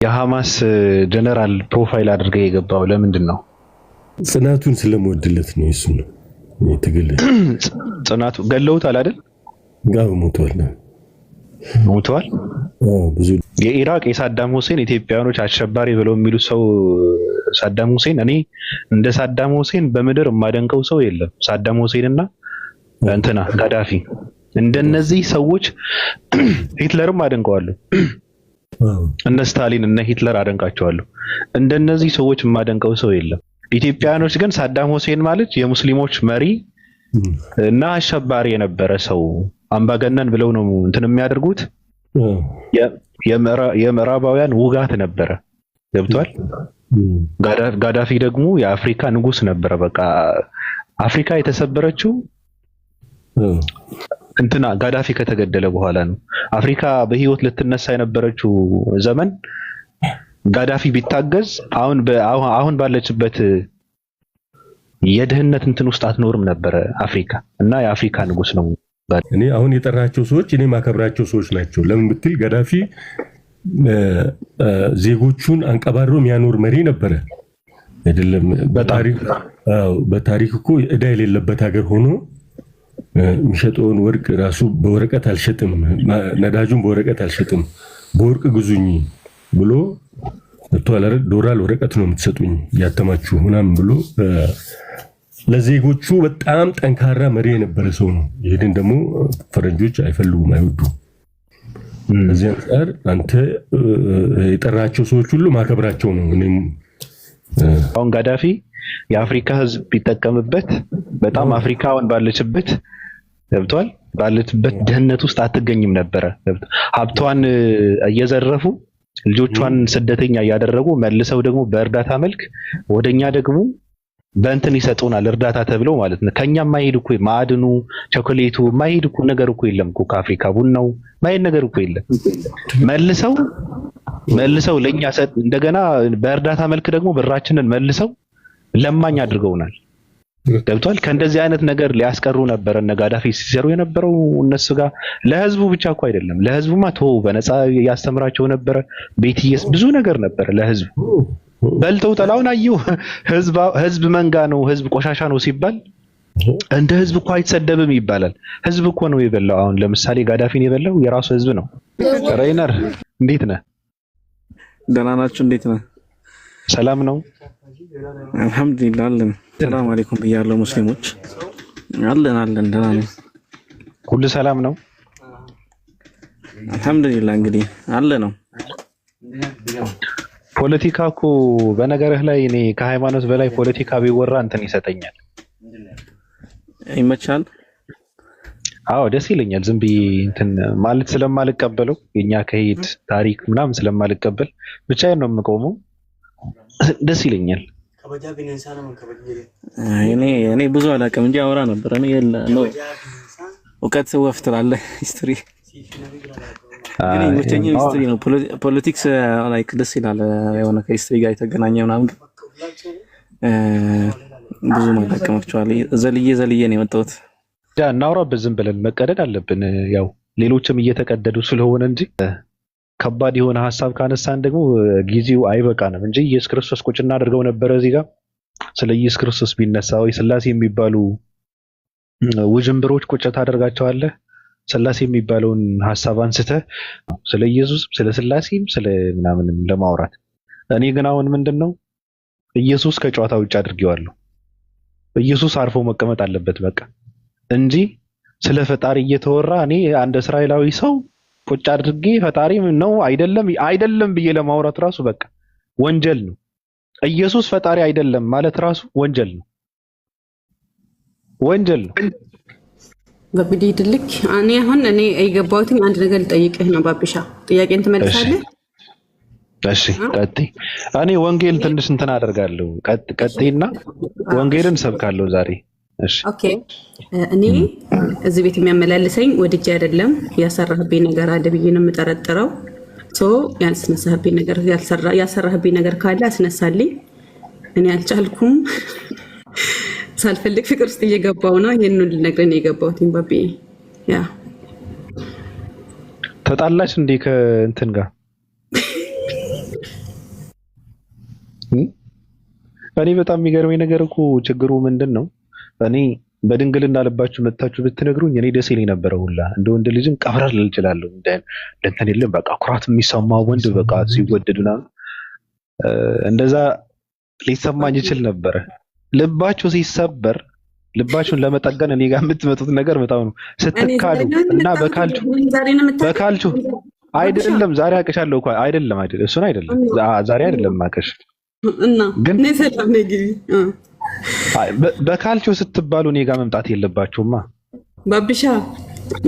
የሐማስ ጀነራል ፕሮፋይል አድርገህ የገባው ለምንድን ነው? ጽናቱን ስለምወድለት ነው። እሱ ነው የትግል ጽናቱ ገለውታል አይደል? ጋር ሞቷል። ብዙ የኢራቅ የሳዳም ሁሴን ኢትዮጵያኖች አሸባሪ ብለው የሚሉ ሰው ሳዳም ሁሴን እኔ እንደ ሳዳም ሁሴን በምድር የማደንቀው ሰው የለም። ሳዳም ሁሴንና እንትና ጋዳፊ እንደነዚህ ሰዎች ሂትለርም አደንቀዋለሁ። እነ ስታሊን እነ ሂትለር አደንቃቸዋለሁ። እንደነዚህ ሰዎች የማደንቀው ሰው የለም። ኢትዮጵያኖች ግን ሳዳም ሁሴን ማለት የሙስሊሞች መሪ እና አሸባሪ የነበረ ሰው አምባገነን ብለው ነው እንትን የሚያደርጉት። የምዕራባውያን ውጋት ነበረ። ገብቷል። ጋዳፊ ደግሞ የአፍሪካ ንጉስ ነበረ። በቃ አፍሪካ የተሰበረችው እንትና ጋዳፊ ከተገደለ በኋላ ነው። አፍሪካ በህይወት ልትነሳ የነበረችው ዘመን ጋዳፊ ቢታገዝ አሁን ባለችበት የድህነት እንትን ውስጥ አትኖርም ነበረ አፍሪካ። እና የአፍሪካ ንጉስ ነው። እኔ አሁን የጠራቸው ሰዎች እኔ ማከብራቸው ሰዎች ናቸው። ለምን ብትል ጋዳፊ ዜጎቹን አንቀባሮ የሚያኖር መሪ ነበረ አይደለም? በታሪክ እኮ ዕዳ የሌለበት ሀገር ሆኖ የሚሸጠውን ወርቅ ራሱ በወረቀት አልሸጥም፣ ነዳጁን በወረቀት አልሸጥም፣ በወርቅ ግዙኝ ብሎ ዶላር ወረቀት ነው የምትሰጡኝ ያተማችሁ ምናምን ብሎ ለዜጎቹ በጣም ጠንካራ መሪ የነበረ ሰው ነው። ይሄንን ደግሞ ፈረንጆች አይፈልጉም፣ አይወዱም። በዚህ አንፃር አንተ የጠራቸው ሰዎች ሁሉ ማከብራቸው ነው። እኔም አሁን ጋዳፊ የአፍሪካ ህዝብ ቢጠቀምበት በጣም አፍሪካውን ባለችበት ገብቷል። ባለችበት ድህነት ውስጥ አትገኝም ነበረ። ሀብቷን እየዘረፉ ልጆቿን ስደተኛ እያደረጉ መልሰው ደግሞ በእርዳታ መልክ ወደኛ ደግሞ በእንትን ይሰጡናል፣ እርዳታ ተብለው ማለት ነው። ከኛ ማይሄድ እኮ ማዕድኑ፣ ቸኮሌቱ ማይሄድ እኮ ነገር እኮ የለም እኮ ከአፍሪካ ቡናው ማይሄድ ነገር እኮ የለም። መልሰው ለኛ እንደገና በእርዳታ መልክ ደግሞ ብራችንን መልሰው ለማኝ አድርገውናል። ገብቷል። ከእንደዚህ አይነት ነገር ሊያስቀሩ ነበር እነ ጋዳፊ ሲሰሩ የነበረው እነሱ ጋር። ለህዝቡ ብቻ እኮ አይደለም፣ ለህዝቡማ ተወው፣ በነፃ ያስተምራቸው ነበር። ቤትየስ ብዙ ነገር ነበር ለህዝቡ። በልተው ጠላውን አየው። ህዝብ መንጋ ነው፣ ህዝብ ቆሻሻ ነው ሲባል እንደ ህዝብ እኮ አይተሰደብም ይባላል። ህዝብ እኮ ነው የበላው። አሁን ለምሳሌ ጋዳፊን የበላው የራሱ ህዝብ ነው። ሬይነር እንዴት ነህ? ደህና ናችሁ? እንዴት ነህ? ሰላም ነው? አልሐምዱሊላህ አለን። ሰላም አለይኩም ብያለሁ ሙስሊሞች። አለን ደህና ነን። ሁሉ ሰላም ነው? አልሐምዱሊላህ እንግዲህ አለ ነው። ፖለቲካ እኮ በነገርህ ላይ እኔ ከሃይማኖት በላይ ፖለቲካ ቢወራ እንትን ይሰጠኛል፣ ይመቻል። አዎ ደስ ይለኛል። ዝም ብዬ እንትን ማለት ስለማልቀበለው የኛ ከሄድ ታሪክ ምናምን ስለማልቀበል ብቻዬን ነው የምቆመው። ደስ ይለኛል። እኔ ብዙ አላውቅም እንጂ አወራ ነበር። እኔ ነው እውቀት ወፍትራለህ ሂስትሪ ግን የሚመቸኝም ሂስትሪ ነው። ፖለቲክስ ላይክ ደስ ይላል የሆነ ከሂስትሪ ጋር የተገናኘ ምናምን ብዙ ማለቀማቸዋል። ዘልዬ ነው የመጣሁት። እናውራበት ዝም ብለን መቀደድ አለብን። ያው ሌሎችም እየተቀደዱ ስለሆነ እንጂ ከባድ የሆነ ሐሳብ ካነሳን ደግሞ ጊዜው አይበቃንም እንጂ ኢየሱስ ክርስቶስ ቁጭ እናደርገው ነበር እዚህ ጋር ስለ ኢየሱስ ክርስቶስ ቢነሳ ወይ ስላሴ የሚባሉ ውጅንብሮች ቁጭ ታደርጋቸዋለህ። ስላሴ የሚባለውን ሐሳብ አንስተ ስለ ኢየሱስ ስለ ስላሴም ስለ ምናምንም ለማውራት እኔ ግን አሁን ምንድነው ኢየሱስ ከጨዋታ ውጭ አድርጌዋለሁ። ኢየሱስ አርፎ መቀመጥ አለበት በቃ እንጂ ስለ ፈጣሪ እየተወራ እኔ አንድ እስራኤላዊ ሰው ቁጭ አድርጌ ፈጣሪ ነው አይደለም ብዬ ለማውራት ራሱ በቃ ወንጀል ነው። ኢየሱስ ፈጣሪ አይደለም ማለት ራሱ ወንጀል ነው። በብዲ ድልክ እኔ የገባሁትኝ አንድ ነገር ልጠይቅህ ነው። ባቢሻ ጥያቄን ትመልሳለህ? እሺ ቀጥይ። እኔ ወንጌል ትንሽ እንትን አደርጋለሁ። ቀጥይና ወንጌልን ሰብካለሁ ዛሬ። እሺ ኦኬ። እኔ እዚህ ቤት የሚያመላልሰኝ ወድጄ አይደለም፣ ያሰራህብኝ ነገር አለ ብዬ ነው የምጠረጥረው። ያስነሳህብኝ ነገር ያሰራህብኝ ነገር ካለ አስነሳልኝ። እኔ አልቻልኩም። ሳልፈልግ ፍቅር ውስጥ እየገባው ነው። ይሄንን ልነግርህ ነው የገባሁት። ባቢ ያ ተጣላች እንዴ ከእንትን ጋር እኔ በጣም የሚገርመኝ ነገር እኮ ችግሩ ምንድን ነው? እኔ በድንግልና ልባችሁ መታችሁ ብትነግሩኝ እኔ ደስ ይለኝ ነበረ ሁላ እንደ ወንድ ልጅም ቀብረር ልል እችላለሁ። እንትን የለም በቃ ኩራት የሚሰማው ወንድ በቃ ሲወደድ ምናምን እንደዛ ሊሰማኝ ይችል ነበረ። ልባችሁ ሲሰበር ልባችሁን ለመጠገን እኔ ጋር የምትመጡት ነገር በጣም ነው ስትካዱ እና በካልቹ አይደለም ዛሬ አቅሻለሁ እኮ አይደለም እሱን አይደለም ዛሬ አይደለም ማቀሽ ግን በካልቹ ስትባሉ እኔ ጋር መምጣት የለባችሁማ ባብሻ።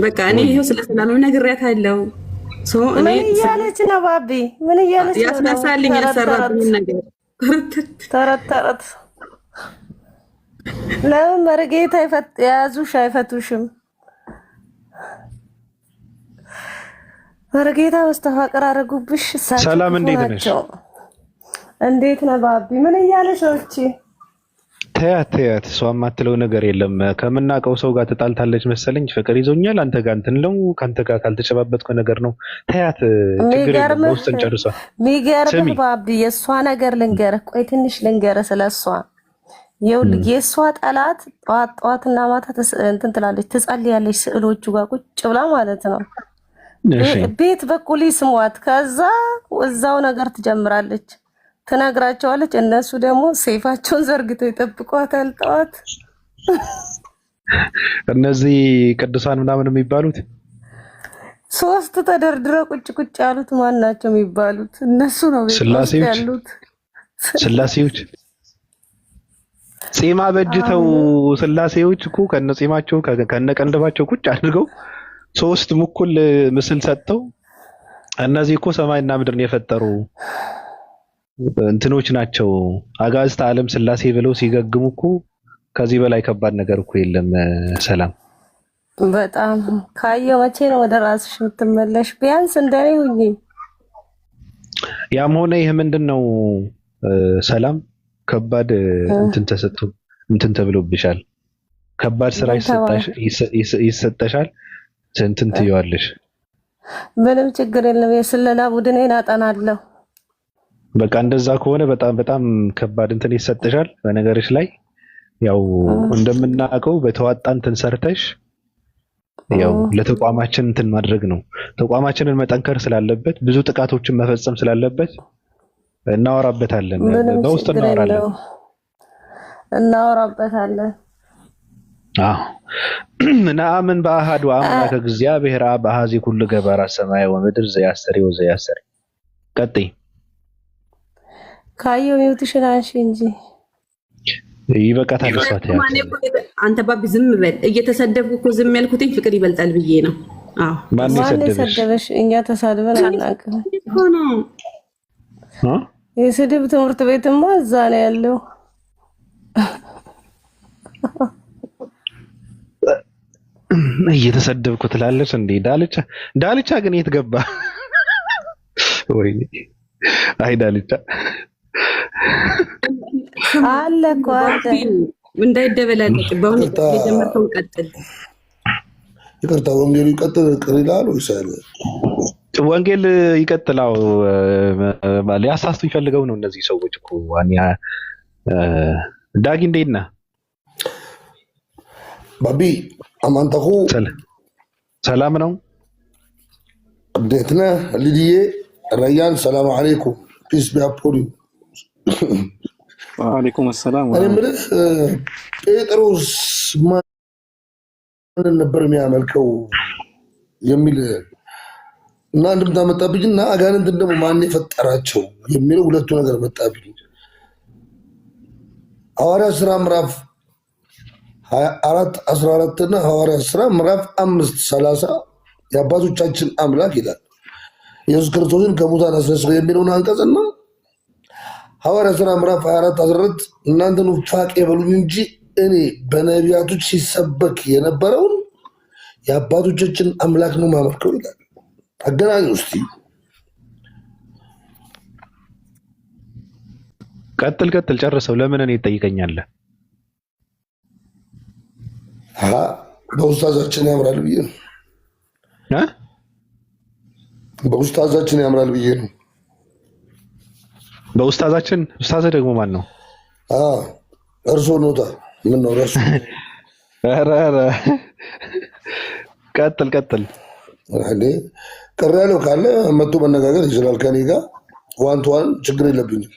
በቃ እኔ ይሄው ስለሰላም ነግሬያታለሁ። ምን እያለች ነው ባቢ? ምን እያለች ነው? ያስነሳልኝ ያሰራብኝ ነገር ተረት ለምን መርጌታ የያዙሽ አይፈቱሽም? መርጌታ መስተፋቅር አደረጉብሽ። ሰላም እንዴት ነሽ? እንዴት ነው ባቢ? ምን እያለች ነው እቺ? ተያት እሷ የማትለው ነገር የለም። ከምናውቀው ሰው ጋር ተጣልታለች መሰለኝ። ፍቅር ይዞኛል አንተ ጋር እንትን ነው ከአንተ ጋር ካልተጨባበጥከው ነገር ነው። ተያት ችግር የለም። ውስጥን ጨርሷ። ሚገርምህ ባቢ የእሷ ነገር ልንገርህ። ቆይ ትንሽ ልንገርህ ስለሷ። ይኸውልህ የእሷ ጠላት ጠዋትና ማታ እንትን ትላለች፣ ትጸልያለች ስዕሎቹ ጋር ቁጭ ብላ ማለት ነው። ቤት በኩል ይስሟት፣ ከዛ እዛው ነገር ትጀምራለች፣ ትነግራቸዋለች። እነሱ ደግሞ ሰይፋቸውን ዘርግተው ይጠብቋታል። ጠዋት እነዚህ ቅዱሳን ምናምን የሚባሉት ሶስት ተደርድረው ቁጭ ያሉት ማን ናቸው የሚባሉት? እነሱ ነው ያሉት ስላሴዎች። ጺማ በጅተው ስላሴዎች እኮ ከነ ጺማቸው ከነ ቀንደባቸው ቁጭ አድርገው ሶስት ሙኩል ምስል ሰጥተው እነዚህ እኮ ሰማይና ምድርን የፈጠሩ እንትኖች ናቸው አጋዕዝተ ዓለም ስላሴ ብለው ሲገግሙ እኮ ከዚህ በላይ ከባድ ነገር እኮ የለም። ሰላም በጣም ካየው መቼ ነው ወደ ራስሽ የምትመለሽ? ቢያንስ እንደኔ ሁኚ። ያም ሆነ ይህ ምንድነው ሰላም ከባድ እንትን ተሰጥቶ እንትን ተብሎብሻል። ከባድ ስራ ይሰጠሻል። እንትን ትይዋለሽ። ምንም ችግር የለም። የስለላ ቡድኔን አጠናለሁ። በቃ እንደዛ ከሆነ በጣም ከባድ እንትን ይሰጥሻል። በነገርሽ ላይ ያው እንደምናውቀው በተዋጣ እንትን ሰርተሽ ያው ለተቋማችን እንትን ማድረግ ነው። ተቋማችንን መጠንከር ስላለበት ብዙ ጥቃቶችን መፈጸም ስላለበት እናወራበታለን። በውስጥ እናወራበታለን። አዎ ነአምን በአሐዱ አምላክ እግዚአብሔር አብ አሐዚ ኩሉ ገባራ ሰማይ ወምድር ዘያስተሪ ወዘያስተሪ። ቀጥይ ካየው ሚውትሽን አንሺ እንጂ ይበቃታል። እሷት አንተ ባቢ ዝም በል። እየተሰደብኩ እኮ ዝም ያልኩትኝ ፍቅር ይበልጣል ብዬ ነው። አዎ ማን ሰደበሽ? እኛ ተሳድበን አናውቅም እ የስድብ ትምህርት ቤትማ እዛ ነው ያለው። እየተሰደብኩ ትላለች እንዴ? ዳልቻ ግን የት ገባ? ወይኔ አይ ዳልቻ አለ እኮ አለ። እንዳይደበላለቅ በእውነት የጀመርከውን ቀጥል። ይቅርታ ወንጌሉ ይቀጥል ቅር ይላል ወይስ አለ? ወንጌል ይቀጥላው። ሊያሳስቱኝ ፈልገው ነው እነዚህ ሰዎች እኮ። ዳጊ እንዴት ነህ? ባቢ አማንታሁ ሰላም ነው። እንዴት ነህ ልድዬ? ረያን ሰላም አለይኩም ፒስ ቢያፖሊ ወአለይኩም ሰላም። እኔ የምልህ ጴጥሮስ ማንን ነበር የሚያመልከው የሚል እና እንድምታ መጣብኝና አጋንንትን ደግሞ ማን የፈጠራቸው የሚለው ሁለቱ ነገር መጣብኝ። ሐዋርያት ሥራ ምዕራፍ 24:14 እና ሐዋርያት ሥራ ምዕራፍ 5:30 የአባቶቻችን አምላክ ይላል። ኢየሱስ ክርስቶስን ከሙታን አስነሳው የሚለውን አንቀጽና ሐዋርያት ሥራ ምዕራፍ 24:14 እናንተ ኑፋቄ በሉኝ እንጂ እኔ በነቢያቶች ሲሰበክ የነበረውን የአባቶቻችን አምላክ ነው ማመልከው ይላል። አገናኝ ውስጥ ቀጥል ጨርሰው። ለምን እኔ ትጠይቀኛለህ? በኡስታዛችን ያምራል ብዬ ነው። በኡስታዛችን ያምራል ብዬ ነው። በኡስታዛችን ኡስታዝ ደግሞ ማን ነው? እርሶ ኖታ ምን ነው ረሱ? ኧረ ቀጥል ቅር ያለው ካለ መጥቶ መነጋገር ይችላል ከኔ ጋር ዋን ቱ ዋን፣ ችግር የለብኝም።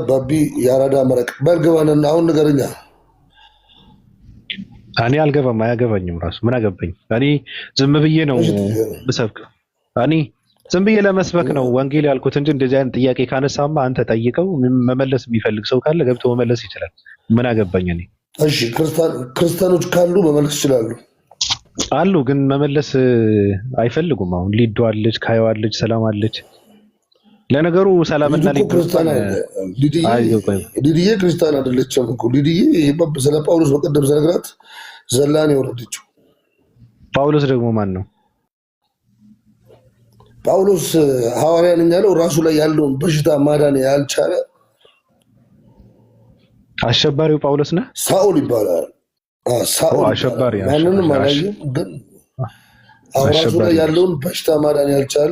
ባቢ የአራዳ መረቅ በልግባንና አሁን ንገረኛ። እኔ አልገባም፣ አያገባኝም። ራሱ ምን አገባኝ? እኔ ዝም ብዬ ነው ብሰብክ፣ እኔ ዝም ብዬ ለመስበክ ነው ወንጌል ያልኩት እንጂ እንደዚህ አይነት ጥያቄ ካነሳማ አንተ ጠይቀው። መመለስ የሚፈልግ ሰው ካለ ገብቶ መመለስ ይችላል። ምን አገባኝ እኔ። እሺ ክርስቲያኖች ካሉ መመለስ ይችላሉ አሉ፣ ግን መመለስ አይፈልጉም። አሁን ሊዱ አለች፣ ካዮ አለች፣ ሰላም አለች። ለነገሩ ሰላምና ሊዱ ሊድዬ ክርስቲያን አይደለችም እኮ ሊድዬ። ስለ ጳውሎስ በቀደም ስነግራት ዘላን የወረደችው። ጳውሎስ ደግሞ ማን ነው? ጳውሎስ ሐዋርያ ነኝ ያለው ራሱ ላይ ያለውን በሽታ ማዳን ያልቻለ አሸባሪው ጳውሎስ ነህ? ሳኦል ይባላል። ሳኦል አሸባሪ ማንንም አላየም፣ ግን ራሱ ላይ ያለውን በሽታ ማዳን ያልቻለ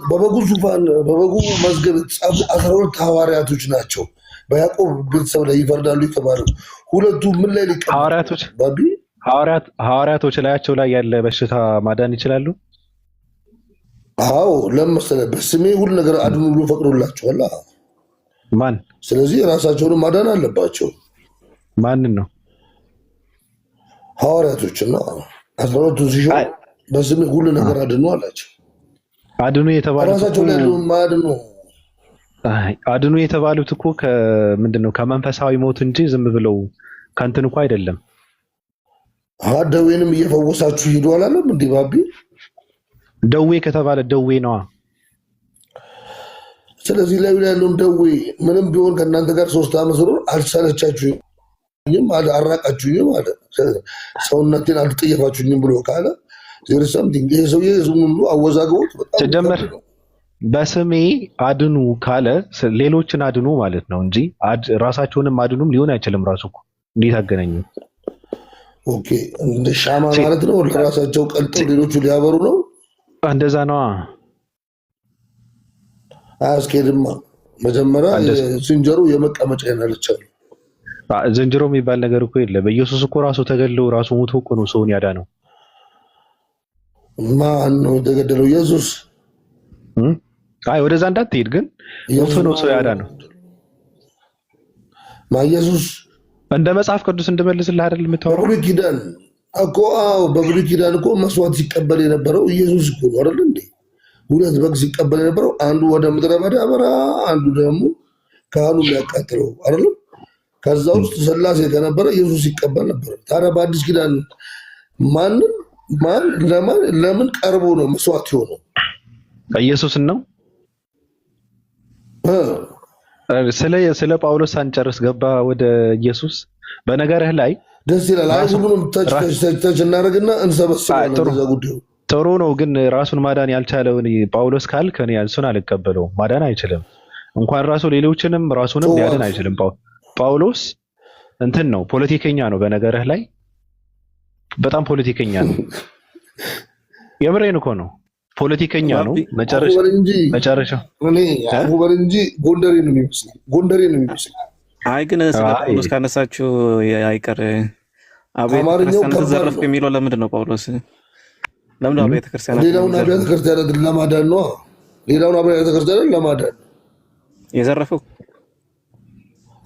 በበጉ ዙፋን በበጉ መዝገብ የተጻፉ 12 ሐዋርያቶች ናቸው። በያዕቆብ ቤተሰብ ላይ ይፈርዳሉ የተባሉ ሁለቱ ምን ላይ ሊቀ ሐዋርያቶች ላያቸው ላይ ያለ በሽታ ማዳን ይችላሉ? አዎ ለምሳሌ በስሜ ሁሉ ነገር አድኑ ብሎ ፈቅዶላቸዋል። ማን? ስለዚህ ራሳቸውን ማዳን አለባቸው። ማንን ነው? ሐዋርያቶችና 12ቱ ሲሾ በስሜ ሁሉ ነገር አድኑ አላቸው። አድኑ የተባሉት ራሳቸው ላይ ያለውን ማድኑ አድኑ የተባሉት እኮ ከምንድነው? ከመንፈሳዊ ሞት እንጂ ዝም ብለው ከንትን እኮ አይደለም። ደዌንም እየፈወሳችሁ ሂዱ አላለም እንዴ ባቢ? ደዌ ከተባለ ደዌ ነዋ። ስለዚህ ላይ ያለውን ደዌ ምንም ቢሆን ከእናንተ ጋር 3 ዓመት ኖር አልሰለቻችሁኝም፣ አራቃችሁኝም አለ። ሰውነቴን አልጠየፋችሁኝም ብሎ ካለ ይሄ ሰውዬ ህዝቡን ሁሉ አወዛግቦት ሲጀመር በስሜ አድኑ ካለ ሌሎችን አድኑ ማለት ነው እንጂ ራሳቸውንም አድኑም ሊሆን አይችልም። ራሱ እኮ እንዴት አገናኙ? ኦኬ እንደ ሻማ ማለት ነው። ለራሳቸው ቀልጠው ሌሎቹ ሊያበሩ ነው። እንደዛ ነዋ። አያስኬድማ። መጀመሪያ ዝንጀሮ የመቀመጫ ያናለቻሉ። ዝንጀሮ የሚባል ነገር እኮ የለ። በኢየሱስ እኮ ራሱ ተገድሎ ራሱ ሞቶ እኮ ነው ሰውን ያዳነው። ማን ነው የተገደለው? ኢየሱስ። አይ ወደዛ እንዳትሄድ ግን ሞቶ ነው ሰው ያዳነው። ኢየሱስ እንደ መጽሐፍ ቅዱስ እንድመልስልህ አይደል የምታወራው? በብሉይ ኪዳን እኮ በብሉይ ኪዳን እኮ መስዋዕት ሲቀበል የነበረው ኢየሱስ እኮ ነው አይደል እንዴ? 2 በግ ሲቀበል የነበረው አንዱ ወደ ምድረ በዳ በራ፣ አንዱ ደግሞ ካህኑ የሚያቃጥለው አይደል? ከዛ ውስጥ ስላሴ ከነበረ ኢየሱስ ሲቀበል ነበር። ታዲያ በአዲስ ኪዳን ለምን ቀርቦ ነው መስዋዕት የሆነው? ኢየሱስን ነው። ስለ ጳውሎስ ሳንጨርስ ገባ ወደ ኢየሱስ። በነገርህ ላይ ደስ ይላል። አይ ሁሉንም ተች እናደርግና እንሰበስባለን። ጥሩ ነው፣ ግን ራሱን ማዳን ያልቻለውን ጳውሎስ ካልክ እኔ እሱን አልቀበለውም። ማዳን አይችልም። እንኳን ራሱ ሌሎችንም ራሱንም ሊያድን አይችልም። ጳውሎስ እንትን ነው፣ ፖለቲከኛ ነው። በነገርህ ላይ በጣም ፖለቲከኛ ነው። የምሬን እኮ ነው፣ ፖለቲከኛ ነው። መጨረሻ እኔ አቡበር እንጂ ጎንደሬ ነው የሚመስል። አይ ግን ስለ ጳውሎስ ካነሳችሁ አይቀር አብያተ ተዘረፍኩ የሚለው ለምንድን ነው? ጳውሎስ ለምን አብያተ ክርስቲያናት ሌላውን አብያተ ክርስቲያናት ለማዳን ነው። ሌላውን አብያተ ክርስቲያናት ለማዳን የዘረፈው።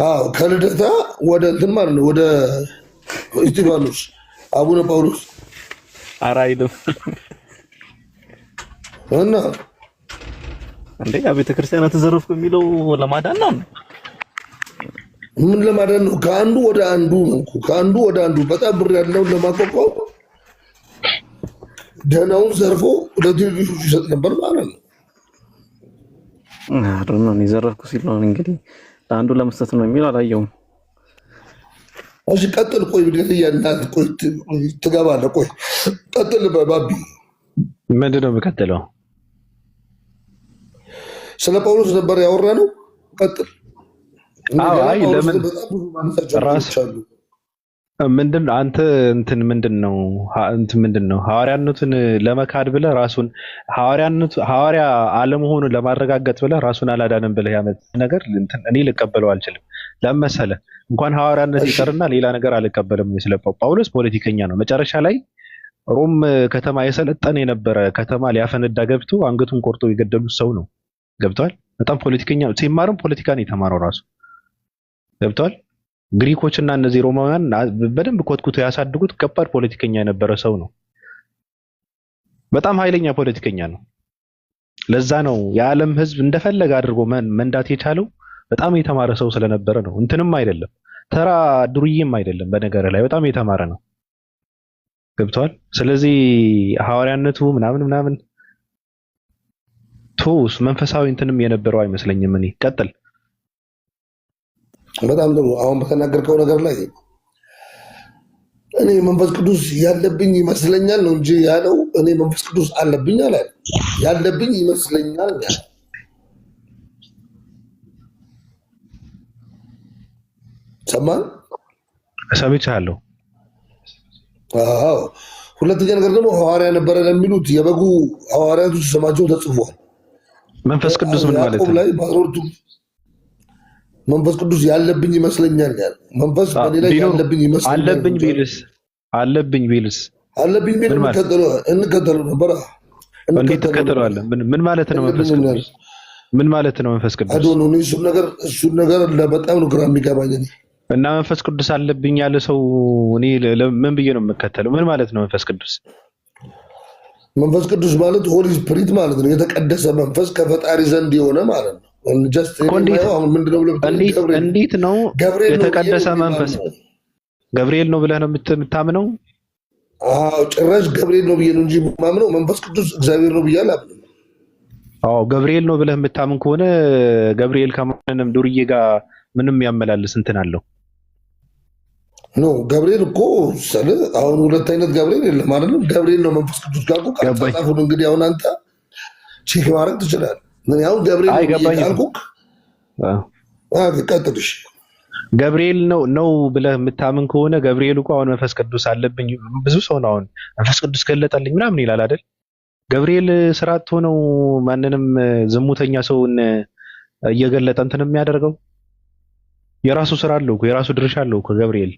አዎ ከልደታ ወደ እንትን ማለት ነው፣ ወደ እስጢፋኖስ አቡነ ጳውሎስ አራይደው እና እንዴ አብያተ ክርስቲያናት ተዘረፍኩ የሚለው ለማዳን ነው። ምን ለማዳን ነው? ከአንዱ ወደ አንዱ ነው። ከአንዱ ወደ አንዱ በጣም ብር ያለውን ለማቋቋም ደህናውን ዘርፎ ለትንሹ ይሰጥ ነበር ማለት ነው። አሁን የዘረፍኩ ሲል ነው እንግዲህ ለአንዱ ለመስጠት ነው የሚል አላየውም። እሺ ቀጥል። ቆይ ብለህ ቆይ ትገባለህ። ቆይ ቀጥል። ባቢ ምንድን ነው የምቀጥለው? ስለ ጳውሎስ ነበር ያወራ ነው። ቀጥል። አይ ለምን ምንድነው አንተ ምንድነው ሐዋርያነቱን ለመካድ ብለህ ራሱን ሐዋርያ አለመሆኑን ለማረጋገጥ ብለህ ራሱን አላዳንም ብለህ ያመጣ ነገር እኔ ልቀበለው አልችልም። ለምን መሰለህ? እንኳን ሐዋርያነት ይቀርና ሌላ ነገር አልቀበልም። ስለ ጳውሎስ ፖለቲከኛ ነው። መጨረሻ ላይ ሮም ከተማ የሰለጠነ የነበረ ከተማ ሊያፈነዳ ገብቶ አንገቱን ቆርጦ የገደሉት ሰው ነው። ገብቷል? በጣም ፖለቲከኛ ነው። ሲማርም ፖለቲካ ነው የተማረው ራሱ። ገብቷል? ግሪኮችና እነዚህ ሮማውያን በደንብ ኮትኩቶ ያሳድጉት ከባድ ፖለቲከኛ የነበረ ሰው ነው። በጣም ኃይለኛ ፖለቲከኛ ነው። ለዛ ነው የዓለም ሕዝብ እንደፈለገ አድርጎ መንዳት የቻለው በጣም የተማረ ሰው ስለነበረ ነው። እንትንም አይደለም፣ ተራ ዱርዬም አይደለም። በነገር ላይ በጣም የተማረ ነው። ገብቷል? ስለዚህ ሐዋርያነቱ ምናምን ቶስ መንፈሳዊ እንትንም የነበረው አይመስለኝም። እኔ ቀጥል። በጣም ጥሩ። አሁን በተናገርከው ነገር ላይ እኔ መንፈስ ቅዱስ ያለብኝ ይመስለኛል ነው እንጂ ያለው እኔ መንፈስ ቅዱስ አለብኝ አላለ። ያለብኝ ይመስለኛል ያለ። ሰማን? ሰምቻለሁ። አዎ። ሁለተኛ ነገር ደግሞ ሐዋርያ ነበረ ለሚሉት የበጉ ሐዋርያቶች ስማቸው ተጽፏል። መንፈስ ቅዱስ ምን ማለት ነው? ላይ በአስራሁለቱ መንፈስ ቅዱስ ያለብኝ ይመስለኛል ያለ። መንፈስ በኔ ላይ ያለብኝ ይመስለኛል። አለብኝ ቢልስ አለብኝ ቢል እንከተለው ነበር። እንዴት ተከተለዋለህ? ምን ማለት ነው መንፈስ ቅዱስ? ምን ማለት ነው መንፈስ ቅዱስ? እሱን ነገር በጣም ነው ግራ የሚገባኝ እኔ። እና መንፈስ ቅዱስ አለብኝ ያለ ሰው እኔ ምን ብዬ ነው የምከተለው? ምን ማለት ነው መንፈስ ቅዱስ? መንፈስ ቅዱስ ማለት ሆሊ ስፒሪት ማለት ነው። የተቀደሰ መንፈስ ከፈጣሪ ዘንድ የሆነ ማለት ነው። እንዴት ነው የተቀደሰ መንፈስ? ገብርኤል ነው ብለህ ነው የምታምነው? አዎ ጭራሽ ገብርኤል ነው ብዬ ነው እንጂ የማምነው መንፈስ ቅዱስ እግዚአብሔር ነው ብዬ አላምንም። አዎ ገብርኤል ነው ብለህ የምታምን ከሆነ ገብርኤል ከማንንም ዱርዬ ጋር ምንም ያመላልስ እንትን አለው? ኖ ገብርኤል እኮ አሁን ሁለት አይነት ገብርኤል የለም አይደለም። ገብርኤል ነው መንፈስ ቅዱስ ጋር ጻፉን። እንግዲህ አሁን አንተ ቼክ ማድረግ ትችላለህ። አሁን ገብርኤል ካልኩክ ቀጥልሽ ገብርኤል ነው ብለህ የምታምን ከሆነ ገብርኤል እኮ አሁን መንፈስ ቅዱስ አለብኝ ብዙ ሰው ነው አሁን መንፈስ ቅዱስ ገለጠልኝ ምናምን ይላል አይደል? ገብርኤል ስርዓት ሆነው ማንንም ዝሙተኛ ሰውን እየገለጠ እንትን የሚያደርገው የራሱ ስራ አለው እኮ የራሱ ድርሻ አለው እኮ ገብርኤል።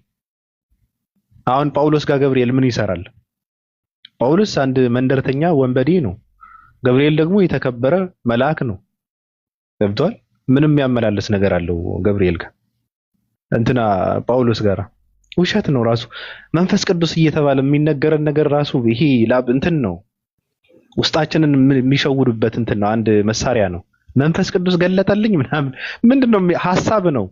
አሁን ጳውሎስ ጋር ገብርኤል ምን ይሰራል? ጳውሎስ አንድ መንደርተኛ ወንበዴ ነው። ገብርኤል ደግሞ የተከበረ መልአክ ነው። ገብቷል? ምንም ያመላለስ ነገር አለው ገብርኤል ጋር እንትና ጳውሎስ ጋር ውሸት ነው። ራሱ መንፈስ ቅዱስ እየተባለ የሚነገረን ነገር ራሱ ይሄ ላብ እንትን ነው፣ ውስጣችንን የሚሸውዱበት እንትን ነው፣ አንድ መሳሪያ ነው። መንፈስ ቅዱስ ገለጠልኝ ምናምን ምንድነው? ሐሳብ ነው።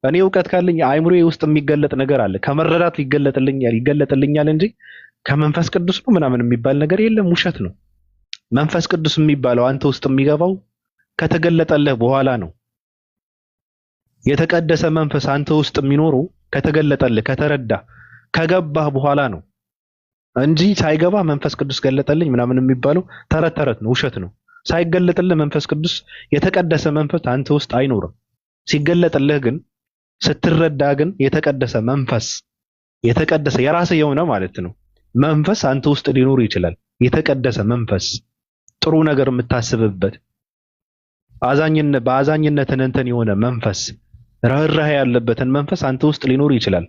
እኔ እውቀት ካለኝ አይምሮዬ ውስጥ የሚገለጥ ነገር አለ። ከመረዳት ይገለጥልኛል እንጂ ከመንፈስ ቅዱስ ነው ምናምን የሚባል ነገር የለም። ውሸት ነው። መንፈስ ቅዱስ የሚባለው አንተ ውስጥ የሚገባው ከተገለጠልህ በኋላ ነው። የተቀደሰ መንፈስ አንተ ውስጥ የሚኖረው ከተገለጠልህ ከተረዳ ከገባህ በኋላ ነው እንጂ ሳይገባ መንፈስ ቅዱስ ገለጠልኝ ምናምን የሚባለው ተረት ተረት ነው፣ ውሸት ነው። ሳይገለጥልህ መንፈስ ቅዱስ የተቀደሰ መንፈስ አንተ ውስጥ አይኖርም። ሲገለጥልህ ግን ስትረዳ ግን የተቀደሰ መንፈስ የተቀደሰ የራስህ የሆነ ማለት ነው መንፈስ አንተ ውስጥ ሊኖር ይችላል። የተቀደሰ መንፈስ ጥሩ ነገር የምታስብበት በአዛኝነትን እንትን የሆነ መንፈስ ርህራሄ ያለበትን መንፈስ አንተ ውስጥ ሊኖር ይችላል።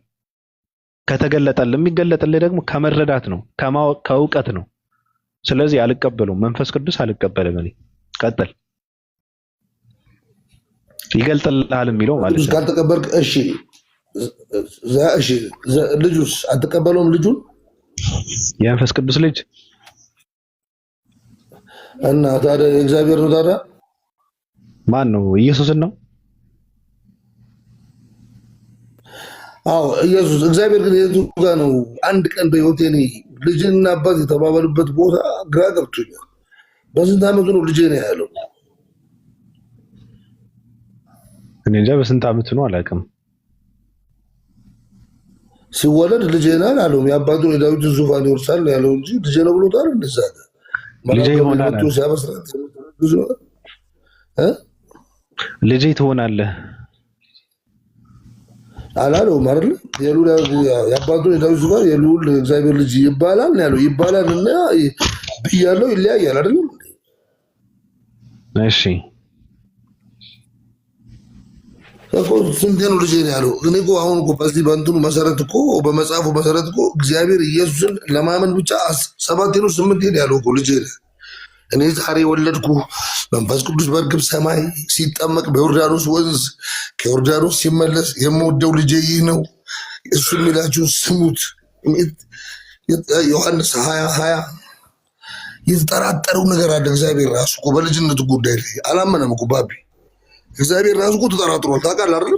ከተገለጠልህ የሚገለጥልህ ደግሞ ከመረዳት ነው፣ ከማወቅ ከእውቀት ነው። ስለዚህ አልቀበለውም፣ መንፈስ ቅዱስ አልቀበልም። እኔ ቀጥል ይገልጥልሃል የሚለው ማለት ነው። ካልተቀበልክ እሺ ልጁስ አትቀበለውም? ልጁን የመንፈስ ቅዱስ ልጅ እና ታዲያ የእግዚአብሔር ነው። ታዲያ ማን ነው? ኢየሱስን ነው። አዎ ኢየሱስ። እግዚአብሔር ግን የቱ ጋር ነው? አንድ ቀን በህይወቴ እኔ ልጅና አባት የተባባሉበት ቦታ ግራ ገብቶኛል። በስንት ዓመቱ ነው ልጄ ነው ያለው? እኔ እንጃ በስንት ዓመቱ ነው አላውቅም። ሲወለድ ልጄ ነው አላለም። የአባቱን የዳዊትን ዙፋን ይወርሳል ያለው እንጂ ልጄ ነው ብሎታል። እንደዛ ልጄ ይሆናል ልጄ ትሆናለህ። አላለውም አይደል? የልዑል የአባቱን የዳዊት ዙፋን የልዑል እግዚአብሔር ልጅ ይባላል ነው ያለው። ይባላል እና ብያለው ይለያያል አይደለም? እሺ እኮ ስንቴ ነው ልጄ ነው ያለው? እኔ እኮ አሁን እኮ በዚህ በእንትኑ መሰረት እኮ በመጽሐፉ መሰረት እኮ እግዚአብሔር ኢየሱስን ለማመን ብቻ 7 ነው 8 ያለው እኮ ልጄ ነው። እኔ ዛሬ ወለድኩ መንፈስ ቅዱስ በርግብ ሰማይ ሲጠመቅ በዮርዳኖስ ወንዝ ከዮርዳኖስ ሲመለስ የምወደው ልጄ ይህ ነው እሱ የሚላችሁ ስሙት። ዮሐንስ 20 የተጠራጠረው ነገር አለ። እግዚአብሔር ራሱ እኮ በልጅነቱ ጉዳይ ላይ አላመነም እኮ ባቢ። እግዚአብሔር ራሱ እኮ ተጠራጥሯል። ታውቃለህ አይደል?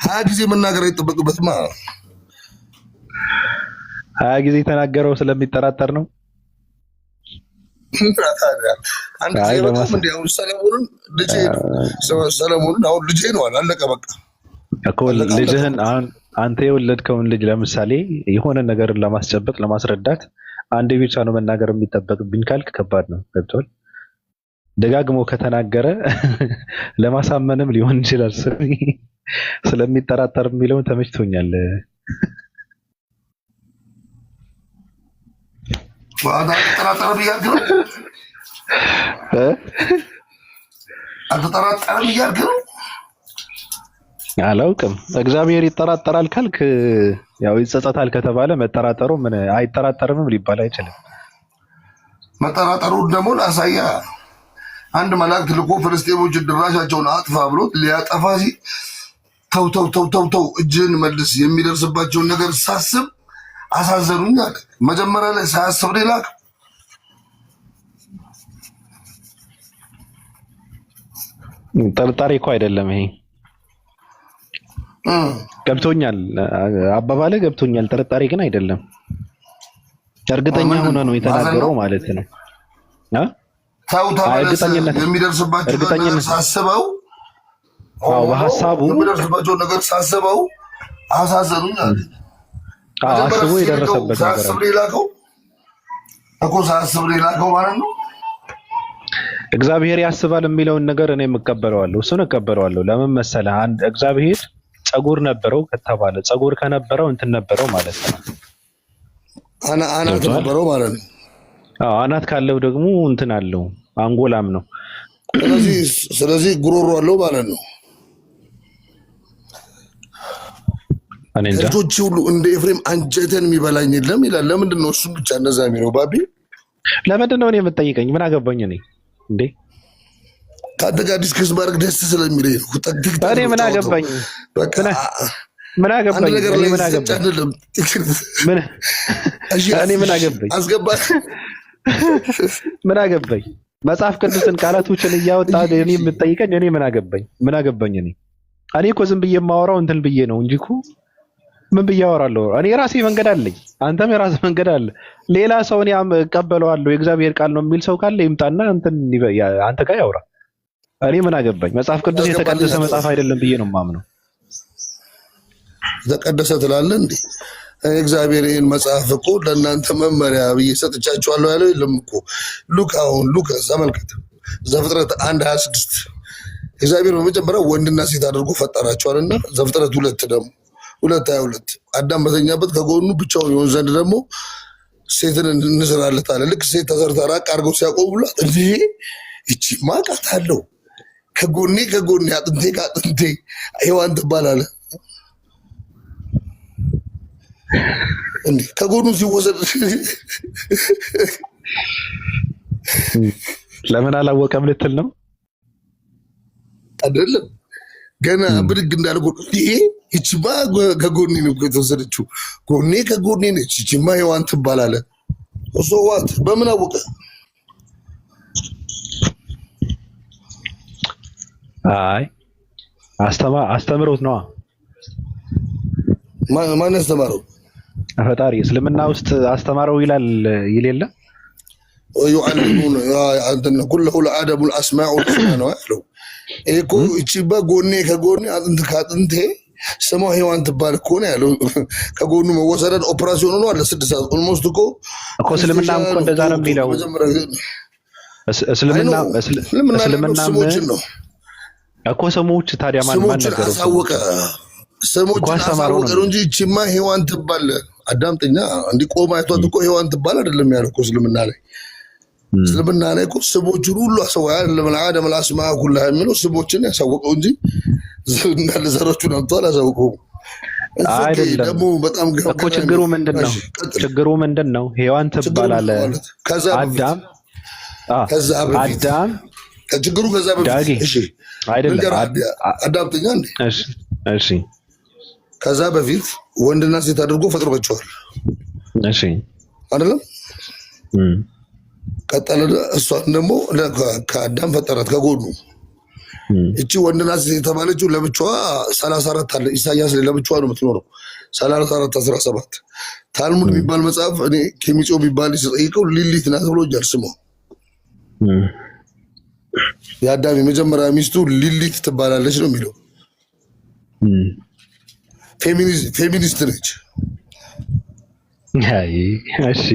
20 ጊዜ መናገር አይጠበቅበትማ። 20 ጊዜ ተናገረው ስለሚጠራጠር ነው። አንድ ጊዜ በጣም እንዲያው ሰለሞንን አሁን ልጄ ነው አለቀ በቃ እኮ። ልጅህን አሁን አንተ የወለድከውን ልጅ ለምሳሌ የሆነ ነገርን ለማስጨበጥ ለማስረዳት አንዴ ብቻ ነው መናገር የሚጠበቅብኝ ካልክ ከባድ ነው። ገብቶሃል? ደጋግሞ ከተናገረ ለማሳመንም ሊሆን ይችላል። ስለሚጠራጠር የሚለውን ተመችቶኛል። አልተጠራጠረም እያልክ ነው? አላውቅም። እግዚአብሔር ይጠራጠራል ካልክ ያው ይጸጸታል ከተባለ መጠራጠሩ ምን አይጠራጠርምም ሊባል አይችልም። መጠራጠሩን ደግሞ ላሳያ። አንድ መልአክ ልኮ ፍልስጤሞችን ድራሻቸውን አጥፋ ብሎት ሊያጠፋ ሲል ተው እጅህን መልስ የሚደርስባቸውን ነገር ሳስብ አሳዘኑኝ አለ። መጀመሪያ ላይ ሳያስብ ሌላ ጥርጣሬ እኮ አይደለም ይሄ። ገብቶኛል፣ አባባለ ገብቶኛል። ጥርጣሬ ግን አይደለም። እርግጠኛ ሆነ ነው የተናገረው ማለት ነው። እርግጠኝነት የሚደርስባቸው ሳስበው በሀሳቡ የሚደርስባቸው ነገር ሳስበው አሳዘኑኝ አለ። አስቦ የደረሰበት ነገር ሳስብ ሌላከው እኮ ሳስብ ሌላከው ማለት ነው። እግዚአብሔር ያስባል የሚለውን ነገር እኔ እቀበለዋለሁ፣ እሱን እቀበለዋለሁ። ለምን መሰለህ? አንድ እግዚአብሔር ጸጉር ነበረው ከተባለ ጸጉር ከነበረው እንትን ነበረው ማለት ነው። አናት ነበረው ማለት ነው። አናት ካለው ደግሞ እንትን አለው፣ አንጎላም ነው። ስለዚህ ጉሮሮ አለው ማለት ነው። ልጆች ሁሉ እንደ ኤፍሬም አንጀተን የሚበላኝ የለም ይላል። ለምንድን ነው እሱም ብቻ እንደዛ የሚለው? ባቢ ለምንድን ነው እኔ የምትጠይቀኝ? ምን አገባኝ እኔ እንዴ? ከአንተ ጋር ዲስከስ ማድረግ ደስ ስለሚለኝ ነው። እኔ ምን አገባኝ? ምን አገባኝ? እኔ ምን አገባኝ? እኔ ምን አገባኝ? አስገባህ? ምን አገባኝ? መጽሐፍ ቅዱስን ቃላቶችን እያወጣ እኔ የምትጠይቀኝ እኔ ምን አገባኝ? ምን አገባኝ? እኔ እኮ ዝም ብዬ የማወራው እንትን ብዬ ነው እንጂ እኮ ምን ብዬ አወራለሁ? እኔ የራሴ መንገድ አለኝ፣ አንተም የራሴ መንገድ አለ። ሌላ ሰው እኔ እቀበለዋለሁ የእግዚአብሔር ቃል ነው የሚል ሰው ካለ ይምጣና አንተ ጋር ያውራ። እኔ ምን አገባኝ? መጽሐፍ ቅዱስ የተቀደሰ መጽሐፍ አይደለም ብዬ ነው የማምነው። የተቀደሰ ትላለህ እንዴ? እግዚአብሔር ይህን መጽሐፍ እኮ ለእናንተ መመሪያ ብዬ ሰጥቻችኋለሁ ያለው የለም እኮ። ሉቃስ ተመልከት፣ ዘፍጥረት 1:26 እግዚአብሔር በመጀመሪያ ወንድና ሴት አድርጎ ፈጠራቸዋልና፣ ዘፍጥረት 2 ደግሞ 2:22 አዳም በተኛበት ከጎኑ ብቻውን የሆን ዘንድ ደግሞ ሴትን እንስራለት አለ። ልክ ሴት ተሰርታ ራቅ አድርገው ሲያቆሙላት እንዲህ እቺ ማቃት አለው ከጎኔ አጥንቴ ከአጥንቴ ሔዋን ትባላለ። እንዴ ከጎኑ ሲወሰድ ለምን አላወቀም ልትል ነው አይደለም? ገና ብድግ እንዳልጎ ይሄ እቺማ ከጎኔ ነው የተወሰደችው፣ ጎኔ ከጎኔ ነች፣ እቺማ ሔዋን ትባላለ። ሶዋት በምን አወቀ? አይ አስተምሮት ነዋ። ማን ያስተማረው? ፈጣሪ እስልምና ውስጥ አስተማረው ይላል የለ يعلمون عندنا كله الادب الاسماء والحسنى ነው ያለው። እኮ እቺ በጎኔ ከጎኔ አጥንት ካጥንቴ ስሟ ሔዋን ትባል እኮ ነው ያለው። ከጎኑ መወሰደን ኦፕራሲዮን ነው አለ 6 ሰዓት ኦልሞስት እኮ እስልምና እኮ እንደዛ ነው የሚለው። እስልምና ስሞችን ነው እኮ ስሞች ታዲያ ማን ነገረው? አሳወቀ ስሞችን አሳወቀ ነው እንጂ እቺማ ሔዋን ትባል አዳምጠኛ እንዲህ ቆማ አይቷት እኮ ሔዋን ትባል አይደለም ያለው እኮ እስልምና ላይ እኮ ስሞችን ሁሉ አሰዋያ ለመልአደ መልአስማ ኩላ የሚለው ስሞችን ያሳወቀው እንጂ እንዳለ ዘሮቹን አምጥቶ አላሳወቀውም። አይደለም ደግሞ በጣም እኮ ችግሩ ምንድነው? ሔዋን ትባላለ አዳም ችግሩ ከዛ በፊት እሺ አይደለም አዳምጠኛ እንዴ እሺ ከዛ በፊት ወንድና ሴት አድርጎ ፈጥሯቸዋል። እሺ አይደለም ቀጠለ እሷን ደግሞ ከአዳም ፈጠራት ከጎኑ እቺ ወንድና ሴት የተባለችው ለብቻዋ 34 አለ ኢሳያስ ላይ ለብቻዋ ነው የምትኖረው 34 17 ታልሙድ የሚባል መጽሐፍ እኔ ኬሚጾ የሚባል ሲጠይቀው ሊሊት ናት ብሎኛል ስሟ የአዳም የመጀመሪያ ሚስቱ ሊሊት ትባላለች ነው የሚለው ፌሚኒስት ነች። እሺ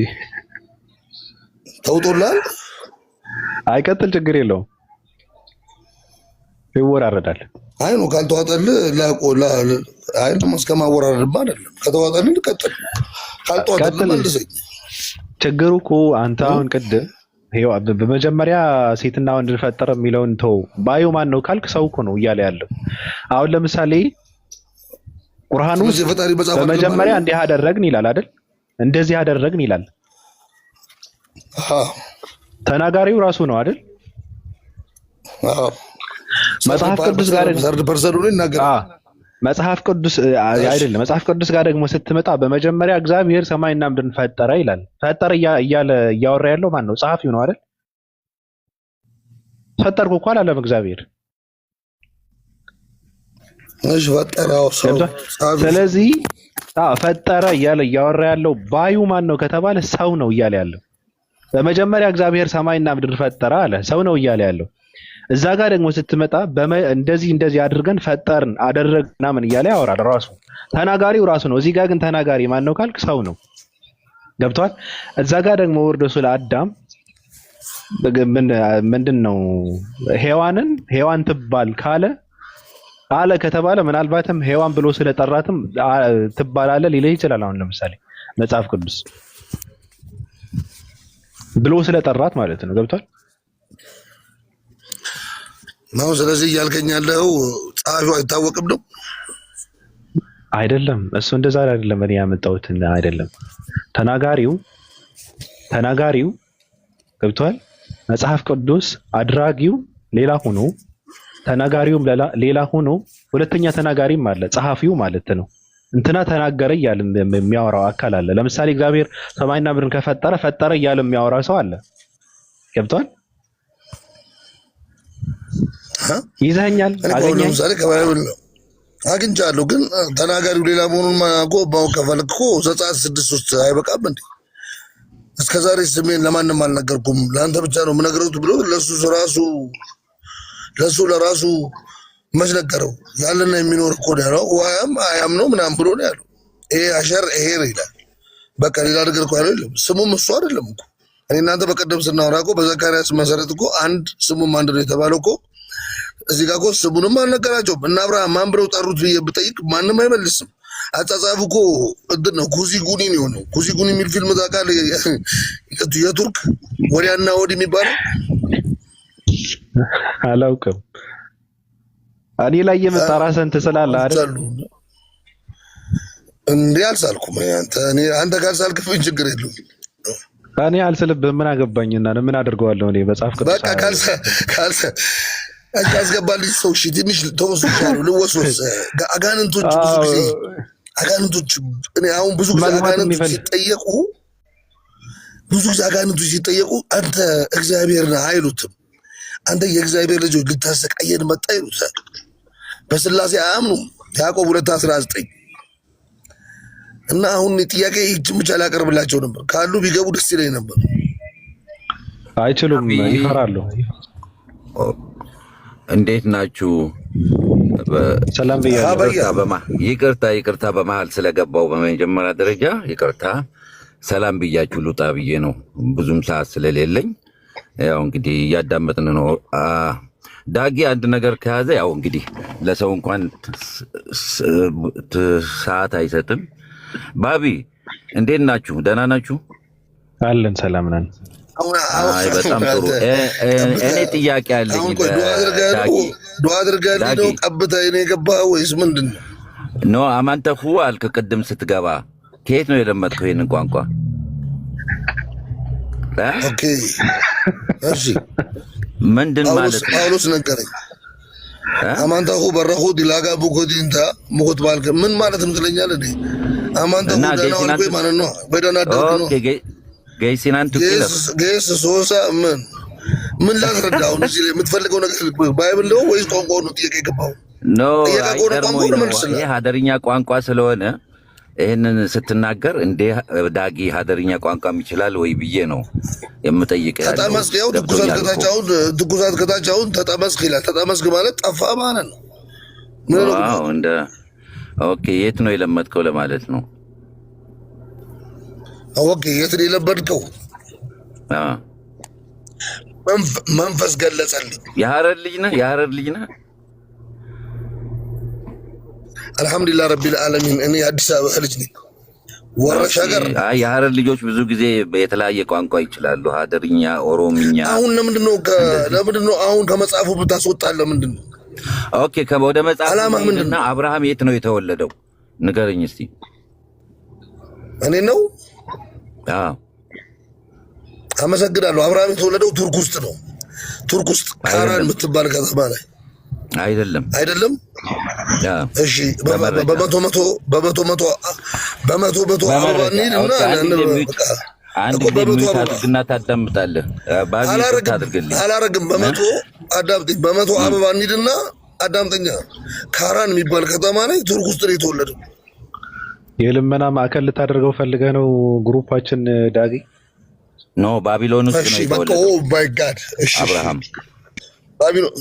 ተውጦላል አይቀጥል ችግር የለውም ይወራረዳል። አይ ነው ካልተዋጠልህ አይ ነው እስከማወራረድማ አይደለም ከተዋጠልህ ቀጥል ካልተዋጠልህ መልሰኝ። ችግሩ እኮ አንተ አሁን ቅድም በመጀመሪያ ሴትና ወንድን ፈጠረ የሚለውን ተው ባዩ ማን ነው ካልክ ሰው እኮ ነው እያለ ያለው። አሁን ለምሳሌ ቁርአን ውስጥ በመጀመሪያ እንዲህ አደረግን ይላል አይደል? እንደዚህ አደረግን ይላል። ተናጋሪው ራሱ ነው አይደል? መጽሐፍ ቅዱስ ጋር መጽሐፍ ቅዱስ አይደለም። መጽሐፍ ቅዱስ ጋር ደግሞ ስትመጣ በመጀመሪያ እግዚአብሔር ሰማይና ምድርን ፈጠረ ይላል። ፈጠረ እያለ እያወራ ያለው ማን ነው? ጸሐፊው ነው አይደል? ፈጠርኩ እኮ አላለም እግዚአብሔር። እሺ ፈጠረው ሰው። ስለዚህ ፈጠረ እያለ እያወራ ያለው ባዩ ማን ነው ከተባለ ሰው ነው እያለ ያለው። በመጀመሪያ እግዚአብሔር ሰማይና ምድርን ፈጠረ አለ። ሰው ነው እያለ ያለው። እዛ ጋር ደግሞ ስትመጣ እንደዚህ አድርገን ፈጠርን አደረግን ምናምን እያለ ያወራል ራሱ። ተናጋሪው ራሱ ነው። እዚህ ጋር ግን ተናጋሪ ማን ነው ካልክ ሰው ነው። ገብቷል? እዛ ጋር ደግሞ ወርዶ ስለ አዳም ምንድነው ሔዋን ትባል አለ ከተባለ ምናልባትም ሔዋን ብሎ ስለጠራትም ትባላለ ሊልህ ይችላል። አሁን ለምሳሌ መጽሐፍ ቅዱስ ብሎ ስለጠራት ማለት ነው። ገብቷል? ነው ስለዚህ እያልከኝ ያለው ጸሐፊው አይታወቅም ነው አይደለም? እሱ እንደዛ አይደለም። እኔ ያመጣሁት አይደለም። ተናጋሪው ገብቷል? መጽሐፍ ቅዱስ አድራጊው ሌላ ሆኖ ተናጋሪውም ሌላ ሆኖ ሁለተኛ ተናጋሪም አለ፣ ጸሐፊው ማለት ነው። እንትና ተናገረ እያለ የሚያወራው አካል አለ። ለምሳሌ እግዚአብሔር ሰማይና ምድርን ፈጠረ እያለ የሚያወራ ሰው አለ። ገብቷል? ይዘኛል አገኘኝ አግኝቻለሁ። ግን ተናጋሪው ሌላ መሆኑን ማወቅ ከፈለክ እኮ ዘጸአት 6 አይበቃም እንዴ? እስከዛሬ ስሜን ለማንም አልነገርኩም ለአንተ ብቻ ነው የምነግረው ብሎ ለሱ ለራሱ መች ነገረው? ያለና የሚኖር እኮ ነው አያም ነው ምናምን ብሎ ነው ያለው። ይሄ አሸር ይሄር ይላል። በቃ ሌላ ነገር እኮ አይደለም። ስሙም እሱ አይደለም እኮ እኔ እናንተ በቀደም ስናወራ እኮ በዘካርያስ መሰረት እኮ ስሙም አንድ ነው የተባለው እኮ እዚህ ጋር እኮ ስሙንም አልነገራቸውም። እና አብርሃም ማን ብለው ጠሩት ብዬ ብጠይቅ ማንም አይመልስም። አጻጻፉ እኮ እንትን ነው። ኩዚጉኒ ነው የሆነው። ኩዚጉኒ የሚል ፊልም ታውቃለህ? የቱርክ ወዲያና ወዲህ የሚባለው አላውቅም። እኔ ላይ የመጣ ራስህን ትስላለህ አይደል? እንዴ አልሳልኩም። አንተ ካልሳልክብኝ ችግር የለውም። እኔ አልስልብህም። ምን አገባኝና ምን አድርገዋለሁ እኔ መጽሐፍ ቅዱስ በቃ ካልሰ አስገባልኝ ሰው እሺ፣ ትንሽ ተወስቻለሁ። ልወስወስ አጋንንቶች እኔ አሁን ብዙ ጊዜ አጋንንቶች ሲጠየቁ አንተ እግዚአብሔር ነህ አይሉትም። አንተ የእግዚአብሔር ልጆች ልታሰቃየን መጣ ይሉታል። በስላሴ አያምኑም። ያዕቆብ 2:19 እና አሁን ጥያቄ ይህችን ብቻ ላቀርብላቸው ነበር። ካሉ ቢገቡ ደስ ይለኝ ነበር። አይችሉም፣ ይፈራሉ። እንዴት ናችሁ? ሰላም ይቅርታ በመሀል ስለገባው በመጀመሪያ ደረጃ ይቅርታ። ሰላም ብያችሁ ልውጣ ብዬ ነው፣ ብዙም ሰዓት ስለሌለኝ። ያው እንግዲህ እያዳመጥን ነው። ዳጊ አንድ ነገር ከያዘ ያው እንግዲህ ለሰው እንኳን ሰዓት አይሰጥም። ባቢ እንዴት ናችሁ? ደህና ናችሁ? አለን፣ ሰላም ነን። አይ በጣም ጥሩ። እኔ ጥያቄ አለኝ። ዱዓ አድርገህ ነው ቀብተህ ነው የገባኸው ወይስ ምንድን ነው? ኖ አማንተሁ አልክ ቅድም ስትገባ። ከየት ነው የለመድከው ይሄንን ቋንቋ? ኦኬ እሺ፣ ምንድን ማለት ነው? ጳውሎስ ነገረኝ። አማንተሁ በረኹ ዲላጋ ቡኮዲንታ ሙኩት ባልከ ምን ማለት ነው ትለኛለህ እንዴ? አማንተሁ ደህና ዋልኩኝ ማለት ነው። በደህና አደርክ ነው። ገይሲናን ጌስ ሶሳ ምን ላስረዳው? እዚህ ላይ የምትፈልገው ነገር ባይብል ነው ወይስ ቋንቋ ነው? ጥያቄ ገባው ነው። ይሄ ሀደርኛ ቋንቋ ስለሆነ ይህንን ስትናገር እንዴ ዳጊ ሀደርኛ ቋንቋም ይችላል ወይ ብዬ ነው የምጠይቅ። ተጠመስክ፣ ያው ትኩሳት ከታች ተጠመስክ ይላል። ተጠመስክ ማለት ጠፋ ማለት ነው። እንደ ኦኬ፣ የት ነው የለመድከው ለማለት ነው። ኦኬ፣ የት ነው የለመድከው? መንፈስ ገለጸልኝ። የሀረር ልጅ ነህ? የሀረር ልጅ ነህ? አልሐምዱሊላህ ረቢል ዓለሚን። እኔ አዲስ አበባ ልጅ ነኝ። ወረሻ ጋር የሀረር ልጆች ብዙ ጊዜ የተለያየ ቋንቋ ይችላሉ፣ ሀደርኛ፣ ኦሮምኛ። አሁን ለምንድን ነው አሁን ከመጽሐፉ ብታስወጣለህ? ለምንድን ነው? ኦኬ፣ ወደ መጽሐፉ ምንድነው? አብርሃም የት ነው የተወለደው? ንገረኝ እስቲ። እኔ ነው? አመሰግናለሁ። አብርሃም የተወለደው ቱርክ ውስጥ ነው። ቱርክ ውስጥ ካራን የምትባል ከተማ ላይ አይደለም? እሺ፣ በመቶ አበባ እንሂድና አድርግና ታዳምጣለህ። አላረግም። በመቶ አበባ እንሂድና አዳምጠኛ። ካራን የሚባል ከተማ ላይ ቱርክ ውስጥ ነው የተወለደው። የልመና ማዕከል ልታደርገው ፈልገህ ነው ግሩፓችን ዳጊ? ኖ ባቢሎን ውስጥ ነው የተወለደው። ኦ ማይ ጋድ! እሺ አብርሃም ባቢሎን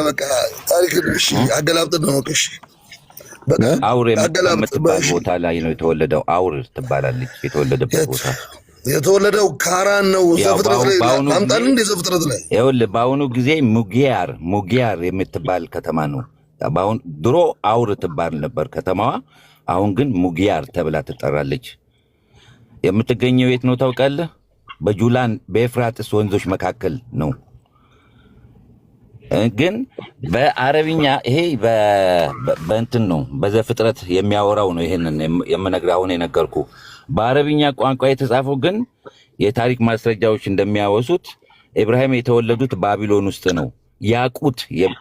በቃ ታሪክ እሺ፣ አገላብጥ ነው። እሺ በቃ አውር የምትባል ቦታ ላይ ነው የተወለደው። አውር ትባላለች የተወለደበት ቦታ። የተወለደው ካራን ነው። ዘፍጥረት ላይ አምጣን እንደ ዘፍጥረት ላይ ይኸውልህ፣ በአሁኑ ጊዜ ሙጊያር የምትባል ከተማ ነው። ድሮ አውር ትባል ነበር ከተማዋ። አሁን ግን ሙጊያር ተብላ ትጠራለች። የምትገኘው የት ነው ታውቃለህ? በጁላን በኤፍራጥስ ወንዞች መካከል ነው። ግን በአረብኛ ይሄ በእንትን ነው፣ በዘፍጥረት የሚያወራው ነው። ይሄንን የምነግርህ አሁን የነገርኩ በአረብኛ ቋንቋ የተጻፈው ግን የታሪክ ማስረጃዎች እንደሚያወሱት ኢብራሂም የተወለዱት ባቢሎን ውስጥ ነው። ያቁት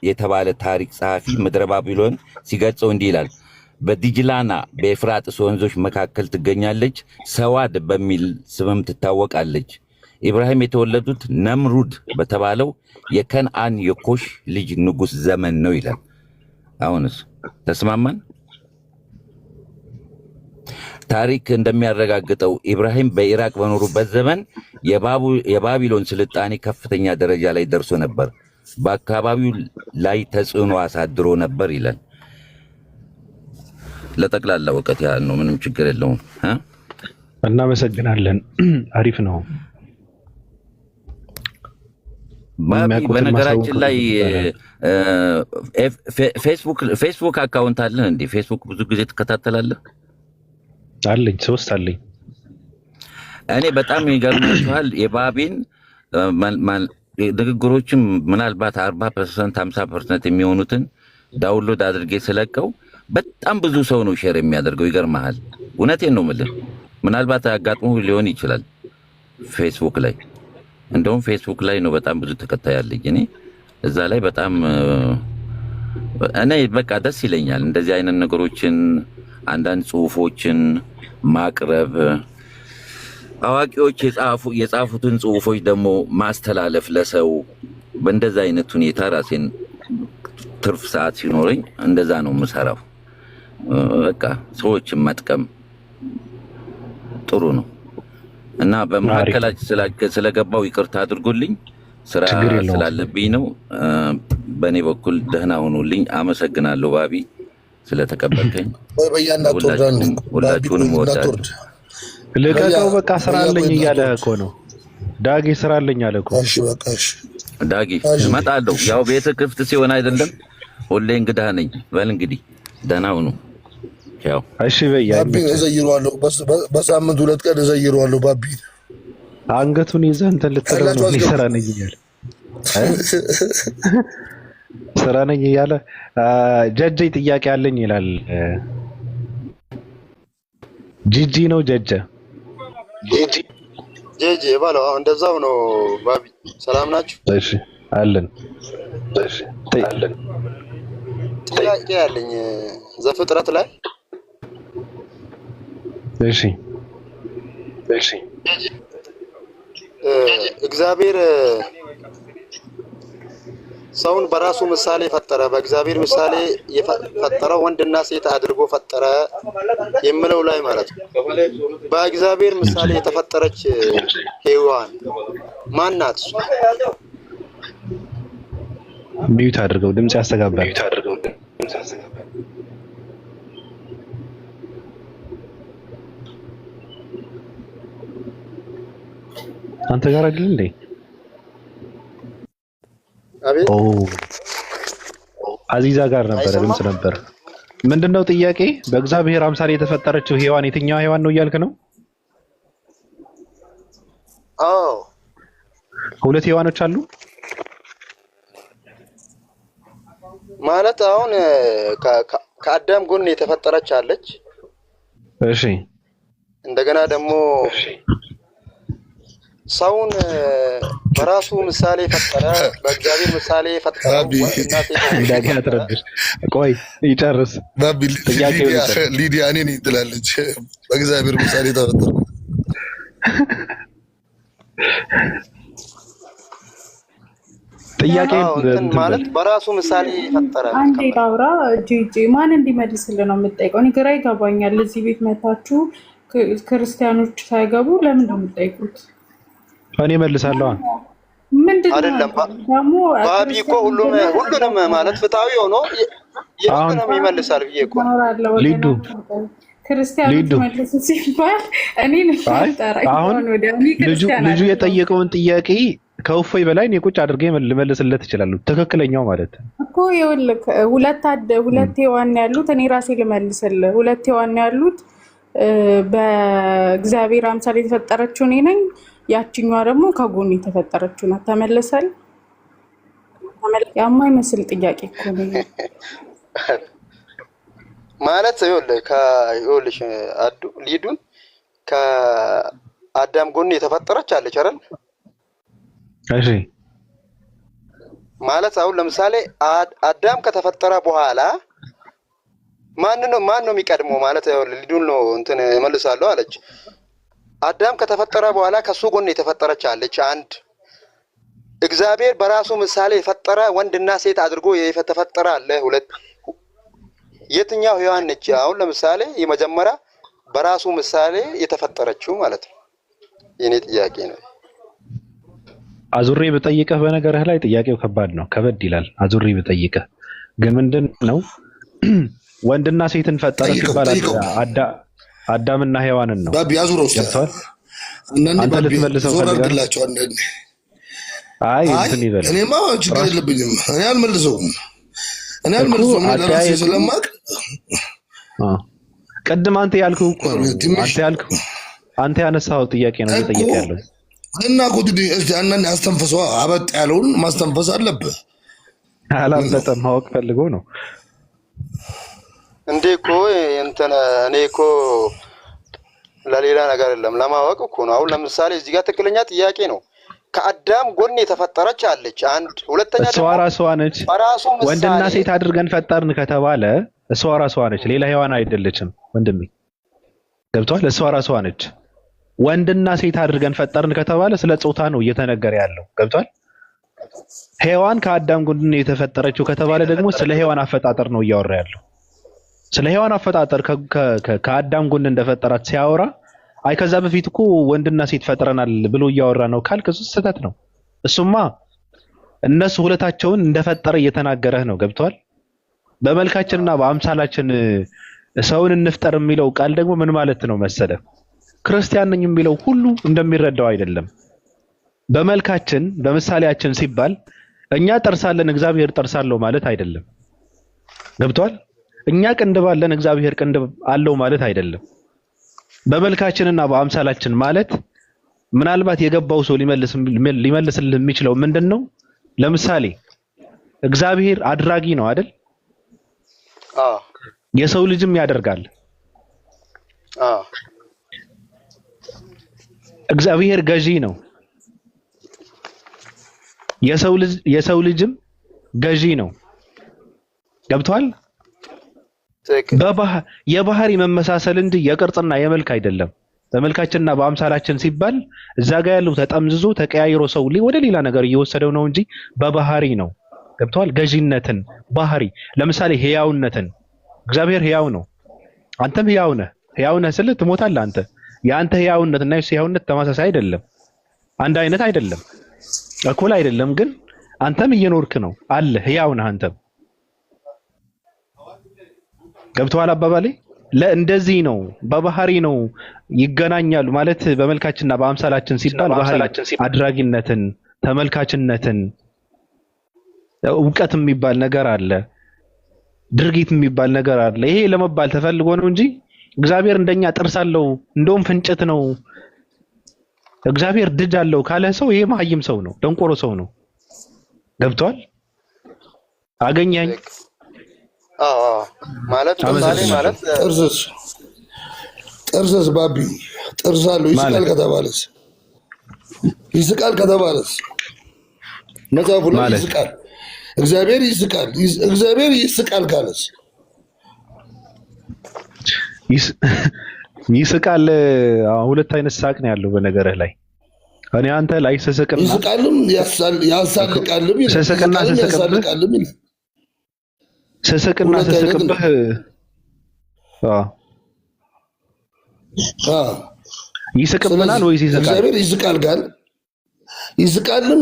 የተባለ ታሪክ ጸሐፊ ምድረ ባቢሎን ሲገልጸው እንዲህ ይላል። በዲጅላና በኤፍራጥስ ወንዞች መካከል ትገኛለች፣ ሰዋድ በሚል ስምም ትታወቃለች። ኢብራሂም የተወለዱት ነምሩድ በተባለው የከነአን የኮሽ ልጅ ንጉሥ ዘመን ነው ይላል። አሁንስ ተስማማን? ታሪክ እንደሚያረጋግጠው ኢብራሂም በኢራቅ በኖሩበት ዘመን የባቢሎን ስልጣኔ ከፍተኛ ደረጃ ላይ ደርሶ ነበር። በአካባቢው ላይ ተጽዕኖ አሳድሮ ነበር ይላል። ለጠቅላላ እውቀት ያህል ነው፣ ምንም ችግር የለውም። እናመሰግናለን። አሪፍ ነው። በነገራችን ላይ ፌስቡክ አካውንት አለህ እንዴ? ፌስቡክ ብዙ ጊዜ ትከታተላለህ? አለኝ፣ 3 አለኝ። እኔ በጣም ይገርማችኋል የባቢን ንግግሮችም ምናልባት 40% 50% የሚሆኑትን ዳውንሎድ አድርጌ ስለቀው በጣም ብዙ ሰው ነው ሼር የሚያደርገው። ይገርምሃል። እውነቴን ነው የምልህ። ምናልባት አጋጥሞ ሊሆን ይችላል ፌስቡክ ላይ። እንደውም ፌስቡክ ላይ ነው በጣም ብዙ ተከታይ ያለኝ እኔ እዛ ላይ በጣም እኔ በቃ ደስ ይለኛል እንደዚህ አይነት ነገሮችን፣ አንዳንድ ጽሁፎችን ማቅረብ፣ አዋቂዎች የጻፉትን ጽሁፎች ደግሞ ማስተላለፍ ለሰው። በእንደዛ አይነት ሁኔታ ራሴን ትርፍ ሰዓት ሲኖረኝ እንደዛ ነው የምሰራው። በቃ ሰዎችን መጥቀም ጥሩ ነው እና በመካከላችን ስለገባው ይቅርታ አድርጉልኝ። ስራ ስላለብኝ ነው። በእኔ በኩል ደህና ሁኑልኝ። አመሰግናለሁ ባቢ ስለተቀበልከኝ። ሁላችሁንም እወዳለሁ። ልቀቀው በቃ ስራ አለኝ እያለ እኮ ነው። ዳጊ ስራ አለኝ አለ እኮ። እሺ በቃ እሺ ዳጊ እመጣለሁ። ያው ቤት ክፍት ሲሆን አይደለም ሁሌ እንግዳ ነኝ። በል እንግዲህ ደህና ሁኑ። ያው እሺ በያ ባቢ እዘይረዋለሁ። በሳምንት 2 ቀን እዘይረዋለሁ። ባቢ አንገቱን ይዘህ እንትን ልትለው ነው። ስራ ነኝ እያለ ስራ ነኝ እያለ ጀጀ ጥያቄ አለኝ ይላል። ጂጂ ነው ጀጀ ጄጄ ባለው እንደዛው ነው። ባቢ ሰላም ናችሁ? እሺ አለን። እሺ አለን። ጥያቄ ያለኝ ዘፍጥረት ላይ እሺ እሺ እግዚአብሔር ሰውን በራሱ ምሳሌ ፈጠረ፣ በእግዚአብሔር ምሳሌ የፈጠረው ወንድና ሴት አድርጎ ፈጠረ የሚለው ላይ ማለት ነው። በእግዚአብሔር ምሳሌ የተፈጠረች ሔዋን ማን ናት? ሚዩት አድርገው ድምጽ ያስተጋባል። አንተ ጋር አይደል እንዴ? አቤት። አዚዛ ጋር ነበረ ድምጽ ነበር። ምንድነው ጥያቄ? በእግዚአብሔር አምሳል የተፈጠረችው ሔዋን የትኛዋ ሔዋን ነው እያልክ ነው? አዎ 2 ሔዋኖች አሉ ማለት አሁን ከአዳም ጎን የተፈጠረች አለች። እሺ እንደገና ደግሞ ሰውን በራሱ ምሳሌ ፈጠረ፣ በእግዚአብሔር ምሳሌ ፈጠረ። እንዳጋ አትረብሽ፣ ቆይ ይጨርስ። ሊዲያ እኔ ነኝ ትላለች። በእግዚአብሔር ምሳሌ ተፈጠረ ጥያቄ ማለት በራሱ ምሳሌ ፈጠረ። አንዴ ላውራ። ጂጂ ማን እንዲመልስልህ ነው የምጠይቀው? እኔ ግራ ይገባኛል። እዚህ ቤት መታችሁ ክርስቲያኖች ሳይገቡ ለምን ነው የምትጠይቁት? እኔ መልሳለሁ። አይደለም ባቢ እኮ ሁሉንም ማለት ፍትሃዊ ሆኖ የሁሉንም ይመልሳል ብዬ እኮ ሊዱ ክርስቲያኖች መልስ ሲባል እኔ አሁን ልጁ የጠየቀውን ጥያቄ ከውፎይ በላይ እኔ ቁጭ አድርጌ ልመልስለት እችላለሁ። ትክክለኛው ማለት እኮ ይኸውልህ 2 ሔዋን ያሉት እኔ ራሴ ልመልስልህ። 2 ሔዋን ያሉት በእግዚአብሔር አምሳል የተፈጠረችው እኔ ነኝ። ያቺኛዋ ደግሞ ከጎን የተፈጠረችው ናት። ተመለሰል የማይመስል ጥያቄ እኮ ነው ማለት ይኸውልሽ ሊዱን ከአዳም ጎን የተፈጠረች አለች አይደል? እሺ ማለት አሁን ለምሳሌ አዳም ከተፈጠረ በኋላ ማን ነው የሚቀድመው? ማለት ሊዱን ነው እንትን እመልሳለሁ አለች። አዳም ከተፈጠረ በኋላ ከሱ ጎን የተፈጠረች አለች አንድ። እግዚአብሔር በራሱ ምሳሌ የፈጠረ ወንድና ሴት አድርጎ የተፈጠረ አለ 2። የትኛው ሔዋን ነች? አሁን ለምሳሌ የመጀመሪያ በራሱ ምሳሌ የተፈጠረችው ማለት ነው። የኔ ጥያቄ ነው። አዙሬ ብጠይቅህ በነገርህ ላይ ጥያቄው ከባድ ነው፣ ከበድ ይላል። አዙሬ ብጠይቅህ ግን ምንድን ነው ወንድና ሴትን ፈጠረ ሲባል አዳምና ሔዋንን ነው። ባቢ አዙረው ገብቷል። አንተ ልትመልሰው ፈልጋለህ? አይ እንትን ይበል። እኔማ ችግር የለብኝም። እኔ አልመልሰውም። ለራሴ ስለማቅ ቅድም አንተ ያልከው እኮ ነው። አንተ ያነሳው ጥያቄ ነው እየጠየቀ ያለው እና ጉድዲ እስቲ አንተን ያስተንፈሰው አበጥ ያለውን ማስተንፈስ አለብህ። አላበጠም ማወቅ ፈልጎ ነው እንዴ እኮ እንትን እኔ እኮ ለሌላ ነገር አይደለም ለማወቅ እኮ ነው። አሁን ለምሳሌ እዚህ ጋር ትክክለኛ ጥያቄ ነው። ከአዳም ጎን የተፈጠረች አለች አንድ። ሁለተኛ ደግሞ እሷ ራሷ ነች። ወንድና ሴት አድርገን ፈጠርን ከተባለ እሷ ራሷ ነች፣ ሌላ ሔዋን አይደለችም ወንድሜ። ገብቷል? እሷ ራሷ ነች። ወንድና ሴት አድርገን ፈጠርን ከተባለ ስለ ጾታ ነው እየተነገረ ያለው። ገብቷል? ሔዋን ከአዳም ጎን የተፈጠረችው ከተባለ ደግሞ ስለ ሔዋን አፈጣጠር ነው እያወራ ያለው። ስለ ሔዋን አፈጣጠር ከአዳም ጎን እንደፈጠራት ሲያወራ አይ ከዛ በፊት እኮ ወንድና ሴት ፈጥረናል ብሎ እያወራ ነው ካልክ እሱ ስህተት ነው። እሱማ እነሱ ሁለታቸውን እንደፈጠረ እየተናገረህ ነው። ገብቷል? በመልካችንና በአምሳላችን ሰውን እንፍጠር የሚለው ቃል ደግሞ ምን ማለት ነው መሰለ? ክርስቲያን ነኝ የሚለው ሁሉ እንደሚረዳው አይደለም። በመልካችን በምሳሌያችን ሲባል እኛ ጥርሳለን እግዚአብሔር ጥርሳለው ማለት አይደለም። ገብቷል? እኛ ቅንድብ አለን እግዚአብሔር ቅንድብ አለው ማለት አይደለም። በመልካችንና በአምሳላችን ማለት ምናልባት የገባው ሰው ሊመልስልን የሚችለው ምንድነው? ለምሳሌ እግዚአብሔር አድራጊ ነው አይደል? የሰው ልጅም ያደርጋል። እግዚአብሔር ገዢ ነው። የሰው ልጅም ገዢ ነው። ገብቷል? የባህሪ መመሳሰል እንጂ የቅርጽና የመልክ አይደለም። በመልካችንና በአምሳላችን ሲባል እዛ ጋር ያለው ተጠምዝዞ ተቀያይሮ ሰው ወደ ሌላ ነገር እየወሰደው ነው እንጂ በባህሪ ነው። ገብቷል? ገዢነትን ባህሪ ለምሳሌ ሕያውነትን እግዚአብሔር ሕያው ነው። አንተም ሕያው ነህ። ሕያው ነህ ስል ትሞታለህ አንተ። የአንተ ሕያውነት እና የሱ ሕያውነት ተመሳሳይ አይደለም። አንድ አይነት አይደለም። እኩል አይደለም። ግን አንተም እየኖርክ ነው አለ። ሕያው ነህ አንተም። ገብቷል አባባሌ? ለእንደዚህ ነው በባህሪ ነው ይገናኛሉ ማለት በመልካችንና በአምሳላችን ሲባል ባህሪ አድራጊነትን፣ ተመልካችነትን፣ እውቀት የሚባል ነገር አለ፣ ድርጊት የሚባል ነገር አለ። ይሄ ለመባል ተፈልጎ ነው እንጂ እግዚአብሔር እንደኛ ጥርስ አለው እንደውም ፍንጭት ነው እግዚአብሔር ድጅ አለው ካለ ሰው ይሄ መሀይም ሰው ነው፣ ደንቆሮ ሰው ነው። ገብቷል? አገኘኝ ማለት ምሳሌ ማለት ጥርስስ ባቢ ጥርስ አለው ይስቃል ከተባለስ መጽሐፉ ላይ ይስቃል። እግዚአብሔር ይስቃል ካለስ ይስቃል። ሁለት አይነት ሳቅ ነው ያለው በነገርህ ላይ። እኔ አንተ ላይ ስስቅና ይስቃልም ያሳልቃልም ይላል። ስስቅና ስስቅብህ ይስቅብናል ወይስ ይስቃል? እግዚአብሔር ይስቃል ጋር ይስቃልም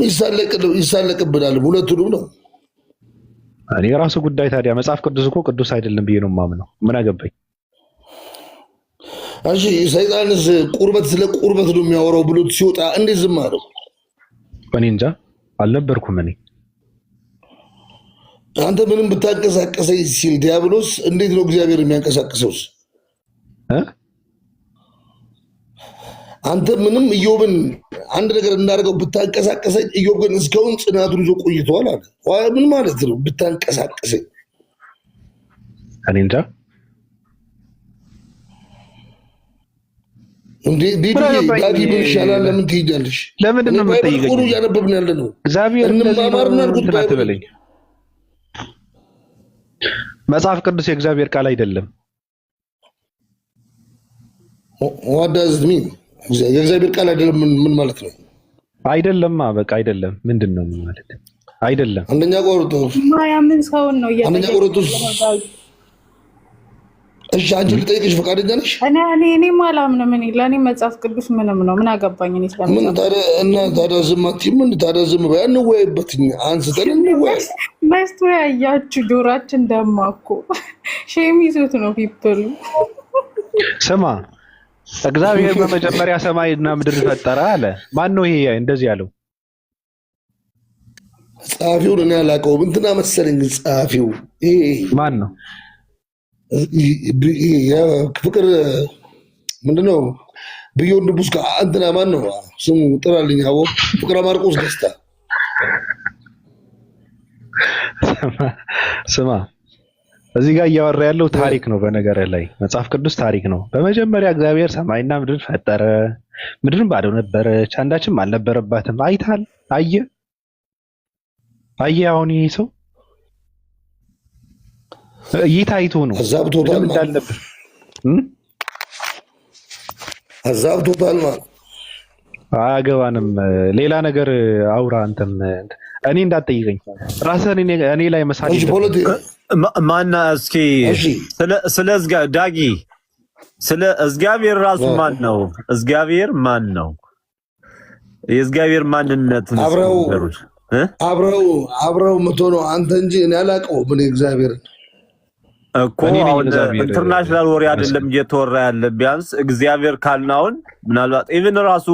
ይሳለቅብናል። ሁለቱንም ነው። እኔ የራሱ ጉዳይ። ታዲያ መጽሐፍ ቅዱስ እኮ ቅዱስ አይደለም ብዬ ነው የማምነው። ምን አገባኝ? እሺ ሰይጣንስ ስለ ቁርበት ነው የሚያወራው ብሎት ሲወጣ እንዴት ዝም አለው? እኔ እንጃ አልነበርኩም እኔ። አንተ ምንም ብታንቀሳቀሰኝ ሲል ዲያብሎስ እንዴት ነው እግዚአብሔር የሚያንቀሳቅሰውስ? አንተ ምንም ኢዮብን አንድ ነገር እንዳደርገው ብታንቀሳቀሰኝ፣ ኢዮብ ግን እስካሁን ጽናቱን ይዞ ቆይቷል አለ። ምን ማለት ነው ብታንቀሳቀሰኝ? እኔ እንጃ ዳጊ ምን ይሻላል? ለምን ትሄጃለሽ? ለምንድን ነው የምትጠይቀኝ? እያነበብን ያለ ነው። እግዚአብሔር እንማማርና እንትን አትበለኝ። መጽሐፍ ቅዱስ የእግዚአብሔር ቃል አይደለም። ዋዳዝሚ የእግዚአብሔር ቃል አይደለም ምን ማለት ነው? አይደለማ በቃ አይደለም። ምንድን ነው ማለት? አይደለም። አንደኛ ቆሮንቶስ ማያምን ሰውን ነው አንደኛ ቆሮንቶስ። እሺ አንቺ ልጠይቅሽ ፈቃደኛ ነሽ? እኔ አላምንም። ለእኔ መጽሐፍ ቅዱስ ምንም ነው። ምን አገባኝ? እኔ ምን ታዲያ ዝም አትይም? ታዲያ ዝም በይ፣ እንወያይበት። አንስተን እንወያይ። ያያችሁ ጆሯችን ደማ እኮ ሼም ይዞት ነው ፒፕሉ። ስማ እግዚአብሔር በመጀመሪያ ሰማይና ምድር ፈጠረ አለ። ማን ነው ይሄ እንደዚህ ያለው? ጸሐፊውን እኔ አላውቀውም። እንትና መሰለኝ ጸሐፊው። ይሄ ማን ነው? ፍቅር ምንድነው ብዮ ንቡስ እንትና ማን ነው ስሙ? ጥራልኝ። አዎ ፍቅረ ማርቆስ ደስታ። ስማ እዚህ ጋር እያወራ ያለው ታሪክ ነው። በነገር ላይ መጽሐፍ ቅዱስ ታሪክ ነው። በመጀመሪያ እግዚአብሔር ሰማይና ምድር ፈጠረ። ምድርን ባዶ ነበረች፣ አንዳችም አልነበረባትም። አይታል አየ አሁን ይሄ ሰው ይታይቶ ነው አዛብቶታል ማለት አያገባንም። ሌላ ነገር አውራ። አንተም እኔ እንዳትጠይቀኝ ራስህን እኔ ላይ መሳጅ ማና እስኪ ስለ ዳጊ ስለ እግዚአብሔር ራሱ ማን ነው? እግዚአብሔር ማን ነው? የእግዚአብሔር ማንነት አብረው መቶ ነው አንተ እንጂ እኔ አላውቀውም። ምን እግዚአብሔር እኮ አሁን ኢንተርናሽናል ወሬ አይደለም እየተወራ ያለ። ቢያንስ እግዚአብሔር ካልናውን ምናልባት ኢቭን ራሱ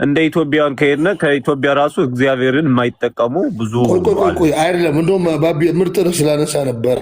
እንደ ኢትዮጵያውያን ከሄድነ ከኢትዮጵያ ራሱ እግዚአብሔርን የማይጠቀሙ ብዙ ቆይ አይደለም። እንደውም ባቢ ምርጥ ርዕስ ስላነሳ ነበረ